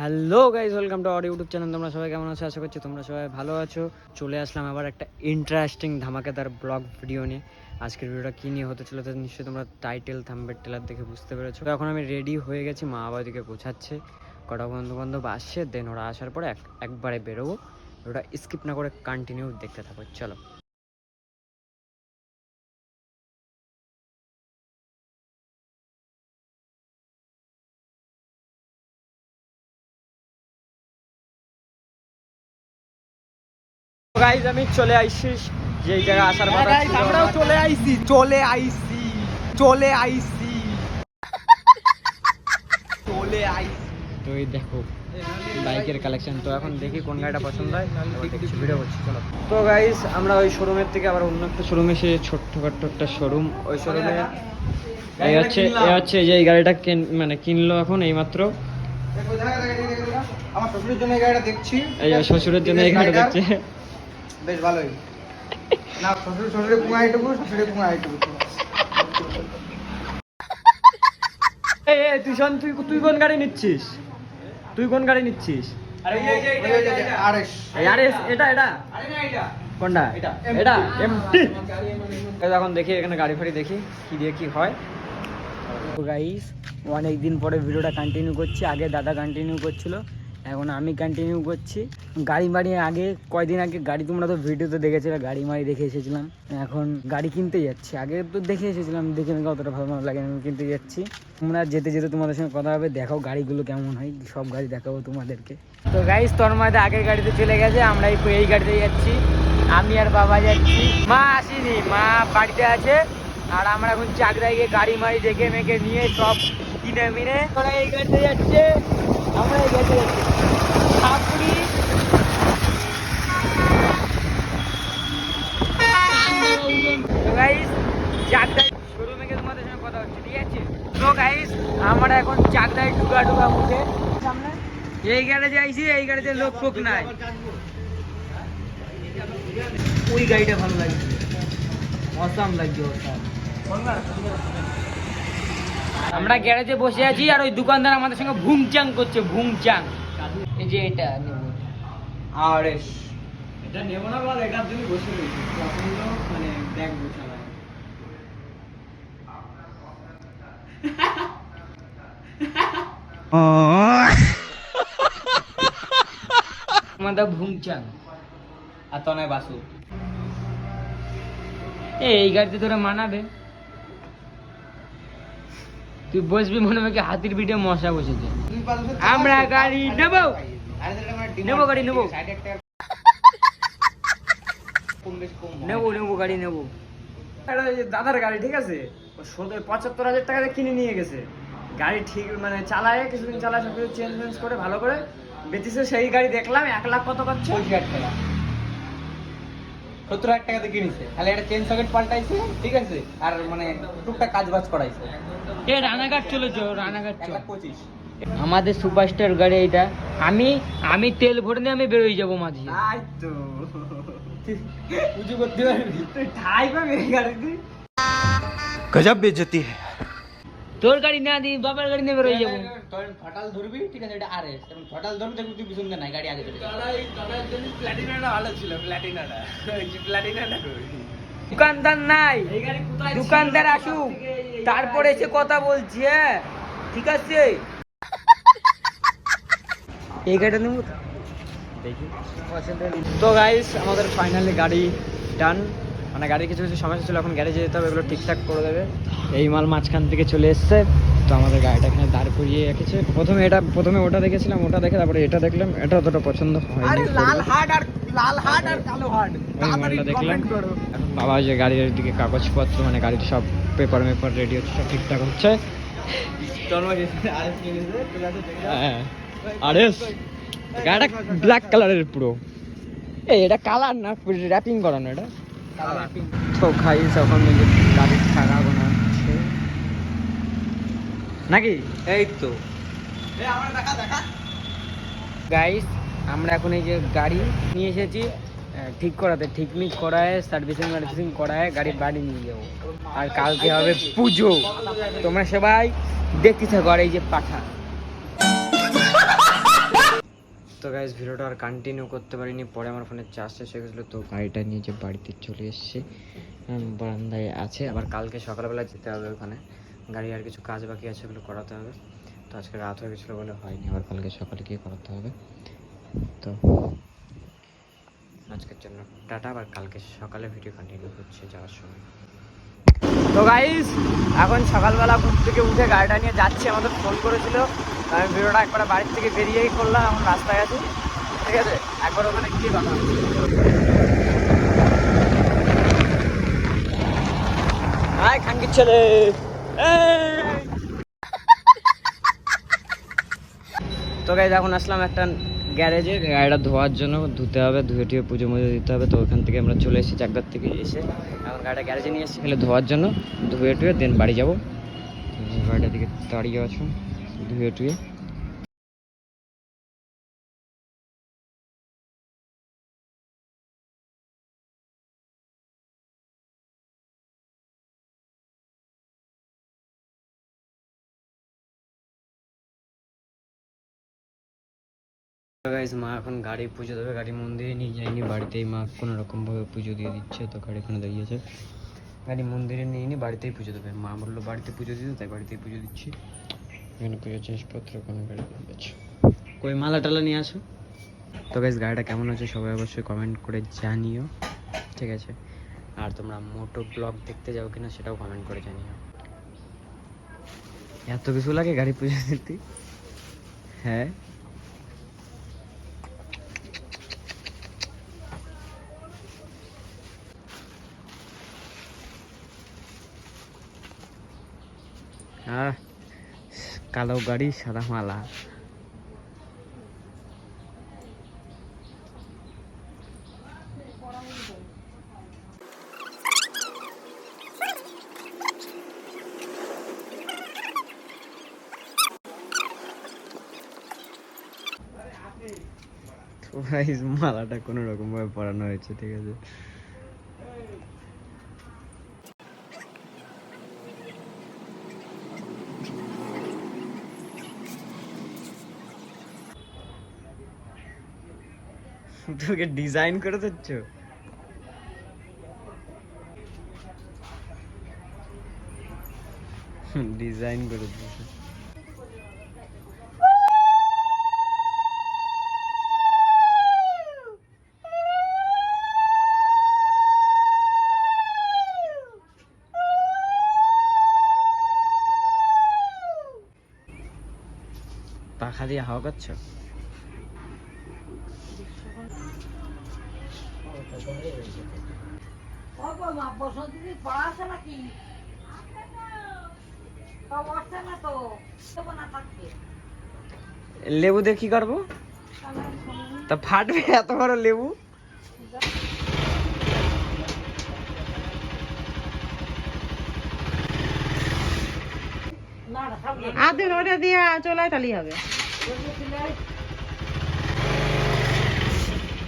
Hello guys, welcome to our YouTube channel. তোমরা সবাই কেমন আছো? আশা করছি তোমরা সবাই ভালো আছো। চলে আসলাম আবার একটা ইন্টারেস্টিং ধামাকাদার ব্লগ ভিডিও নিয়ে। আজকের ভিডিওটা কী নিয়ে হতে চলেছে নিশ্চয়ই তোমরা টাইটেল থাম্বনেল ট্রেলার দেখে বুঝতে পেরেছো। এখন আমি রেডি হয়ে গেছি, মা বাবা দিকে পৌঁছাচ্ছে, কটা বন্ধু বান্ধব আসছে, দেন ওরা আসার পরে একবারে বেরোবো। ওটা স্কিপ না করে কন্টিনিউ দেখতে থাকো, চলো। গাইজ আমি চলে আসছি যেই জায়গায় আসার কথা ছিল। আমরাও চলে আইছি। তো এই দেখো বাইকের কালেকশন। তো এখন দেখি কোন গাড়িটা পছন্দ হয়, ভিডিও করছি, চলো। তো গাইজ আমরা ওই শোরুমের থেকে আবার অন্য একটা শোরুমে এসে, ছোট্টখাট্ট একটা শোরুম, ওই শোরুমে এই হচ্ছে যে এই গাড়িটা কিনলো এখন এইমাত্র। আমার শ্বশুরের জন্য এই গাড়িটা দেখছি। এই শ্বশুরের জন্য এই গাড়িটা দেখছে, বেশ ভালোই না। শ্বশুরের পুঙাইটুকু, শ্বশুরের পুঙাইটুকু। তুই কোন গাড়ি নিচ্ছিস? তুই কোন গাড়ি নিচ্ছিস? কোনটা? এটা এমটি। এখন দেখি এখানে গাড়ি ফাড়ি দেখি কি দিয়ে কি হয়। গাইস অনেক দিন পরে ভিডিওটা কন্টিনিউ করছি। আগে দাদা কন্টিনিউ করছিল, এখন আমি কন্টিনিউ করছি। গাড়ি মাড়ি আগে কয়দিন আগে গাড়ি তোমরা তো ভিডিওতে দেখেছিলে, গাড়ি মাড়ি দেখে এসেছিলাম। এখন গাড়ি কিনতে যাচ্ছি। আগে তো দেখে এসেছিলাম, দেখে আমাকে অতটা ভালো লাগে, আমি কিনতে যাচ্ছি। তোমরা যেতে যেতে তোমাদের সঙ্গে কথা হবে, দেখাও গাড়িগুলো কেমন হয়, সব গাড়ি দেখাবো তোমাদেরকে। তো গাইস তোর মধ্যে আগের গাড়িতে চলে গেছে, আমরা এই গাড়িতে যাচ্ছি। আমি আর বাবা যাচ্ছি, মা আসিনি, মা বাড়িতে আছে। আর আমরা এখন চাকদায় গিয়ে গাড়ি মাড়ি দেখে মেখে নিয়ে সব কিনে মিনে ওরা এই গাড়িতে যাচ্ছে, আমরা এই গাড়িতে যাচ্ছি। আমরা এখন চাকদায় ঢুকা মুখে সামনে এই গাড়িতে আইছি, এই গাড়িতে লোক ফোক নাই। ওই গাড়িটা ভালো লাগছে, অসাম লাগছে, অসাম। আমরা গ্যারেজে বসে আছি আর ওই দোকানদার আমাদের সঙ্গে ভুংচাং করছে, ভুংচাং। এই যে এটা নেব, আর এটা নেব না বল, এটার জন্য বসে রয়েছি, মানে ব্যাগ গোছানো। আমাদের ভুংচাং আর তনায় বাসু। এই গাড়িতে তোরা মানাবে? তুই বসবি মনে হয় হাতির পিঠে মশা বসেছে। আমরা গাড়ি নেবো, গাড়ি নেবো, গাড়ি নেবো। দাদার গাড়ি, ঠিক আছে, 75,000 টাকা কিনে নিয়ে গেছে। গাড়ি ঠিক মানে চালায়, কিছুদিন চালায়, সব কিছু চেঞ্জ করে ভালো করে বেঁচেছে। সেই গাড়ি দেখলাম 1 লাখ কত পাচ্ছে, 70,000 টাকাতে কিনেছে, খালি একটা চেন সকেট পাল্টাইছে, ঠিক আছে, আর মানে টুকটাক কাজ বাজ করাইছে। এ রানাঘাট চলেছ, রানাঘাট 1,25,000। আমাদের সুপারস্টার গাড়ি এইটা। আমি তেল ভরে নিয়ে আমি বেরোই যাবো মাঝে। তাই তো পুজো করতে পারবি তুই, ঠাই পাবি এই গাড়িতে। গজব বেইজ্জতি है। তোর গাড়ি না দি, বাবার গাড়ি নিয়ে বেরোই যাবো। তোর ফাটাল ধরবি, ঠিক আছে, এটা আরএস, এবং ফাটাল ধরবি দেখবি তুই পিছন দিয়ে নাই, গাড়ি আগে চলে যাবে। প্ল্যাটিনাটা ভালো ছিল, প্ল্যাটিনাটা দোকানদার নাই, দোকানদার আসুক তারপরে এসে কথা বলছি। হ্যাঁ ঠিক আছে, এই গাড়িটা নেবো দেখি। তো গাইস আমাদের ফাইনালি গাড়ি ডান, মানে গাড়ির কিছু কিছু সমস্যা ছিল, এখন গ্যারেজে যেতে হবে, এগুলো ঠিকঠাক করে দেবে। এই মাল মাঝখান থেকে চলে এসছে, তো আমাদের গাড়িটা এখানে দাঁড় করিয়ে রেখেছে। প্রথমে ওটা দেখেছিলাম, ওটা দেখে তারপরে এটা দেখলাম, এটা অতটা পছন্দ হয়নি। লাল হাট আর কালো হাট দেখলাম। এখন বাবা যে গাড়ির দিকে কাগজপত্র, মানে গাড়ির সব পেপার রেডি হচ্ছে, সব ঠিকঠাক হচ্ছে। হ্যাঁ আরএস গাড়িটা ব্ল্যাক কালারের পুরো। এটা কালার না, র্যাপিং করানো এটা। তো খাইস এখন গাড়ি খারাপ না নাকি? এই তো গাইস আমরা এখন এই যে গাড়ি নিয়ে এসেছি ঠিক করাতে, ঠিকমিক করায়, সার্ভিসিং করায় গাড়ি বাড়ি নিয়ে যাবো। আর কালকে হবে পুজো, তোমরা সবাই দেখতে থাকো। আর এই যে পাঠা তো গাইস ভিডিওটা আর কন্টিনিউ করতে পারিনি, পরে আমার ফোনে চার্জ শেষ হয়ে গেছিলো, তো গাড়িটা নিয়ে যে বাড়িতে চলে এসেছি, বারান্দায় আছে। আবার কালকে সকালবেলা যেতে হবে ওখানে, গাড়ি আর কিছু কাজ বাকি আছে ওগুলো করাতে হবে। তো আজকে রাত হয়ে গেছিলো বলে হয়নি, আবার কালকে সকালে গিয়ে করাতে হবে। তো আজকের জন্য টাটা, আবার কালকে সকালে ভিডিও কন্টিনিউ করছে যাওয়ার সময়। তো গাইস এখন সকালবেলা ঘুম থেকে উঠে গাড়িটা নিয়ে যাচ্ছি, আমাদের ফোন করেছিল, আমি ভিডিওটা একবার বাড়ির থেকে বেরিয়েই করলাম, এখন রাস্তায় আছি, ঠিক আছে, একবার ওখানে গিয়ে কথা হচ্ছে। হাই খানকির ছেলে, তো গাইস এখন আসলাম একটা গ্যারেজে, গাড়িটা ধোয়ার জন্য, ধুতে হবে, ধুয়ে টুয়ে পুজো মুজো দিতে হবে। তো ওখান থেকে আমরা চলে এসেছি চাকদার থেকে এসে, এখন গাড়িটা গ্যারেজে নিয়ে এসেছি খালি ধোয়ার জন্য, ধুয়ে টুয়ে দেন বাড়ি যাবো। গাড়িটার দিকে দাঁড়িয়ে আছো, ধুয়ে টুয়ে। গাইস মা এখন গাড়ি পুজো দেবে, গাড়ি মন্দিরে নিয়ে যায়নি, বাড়িতেই মা কোনো রকমভাবে পুজো দিয়ে দিচ্ছে। তো গাড়ি এখানে দাঁড়িয়েছে, গাড়ি মন্দিরে নিয়ে নি, বাড়িতেই পুজো দেবে। মা বললো বাড়িতে পুজো দিতে, তাই বাড়িতেই পুজো দিচ্ছি। এখানে পুজোর জিনিসপত্র ওখানে গাড়ি আছে, কই মালা টালা নিয়ে আসো। তো গাইস গাড়িটা কেমন আছে সবাই অবশ্যই কমেন্ট করে জানিও, ঠিক আছে। আর তোমরা মোটো ব্লগ দেখতে যাও কিনা সেটাও কমেন্ট করে জানিও। এত কিছু লাগে গাড়ি পুজো দিতে? হ্যাঁ কালো গাড়ি সাদা মালা। তো গাইস মালাটা কোনো রকম ভাবে পরানো হয়েছে, ঠিক আছে। তোকে ডিজাইন করে দিচ্ছ, ডিজাইন করে দিচ্ছ। পাখা দিয়ে হাওয়া করছো? লেবু দিয়ে কি করবো? তা ফাটবে এত বড় লেবু? আধ ওটা দিয়ে চলে তাহলেই হবে।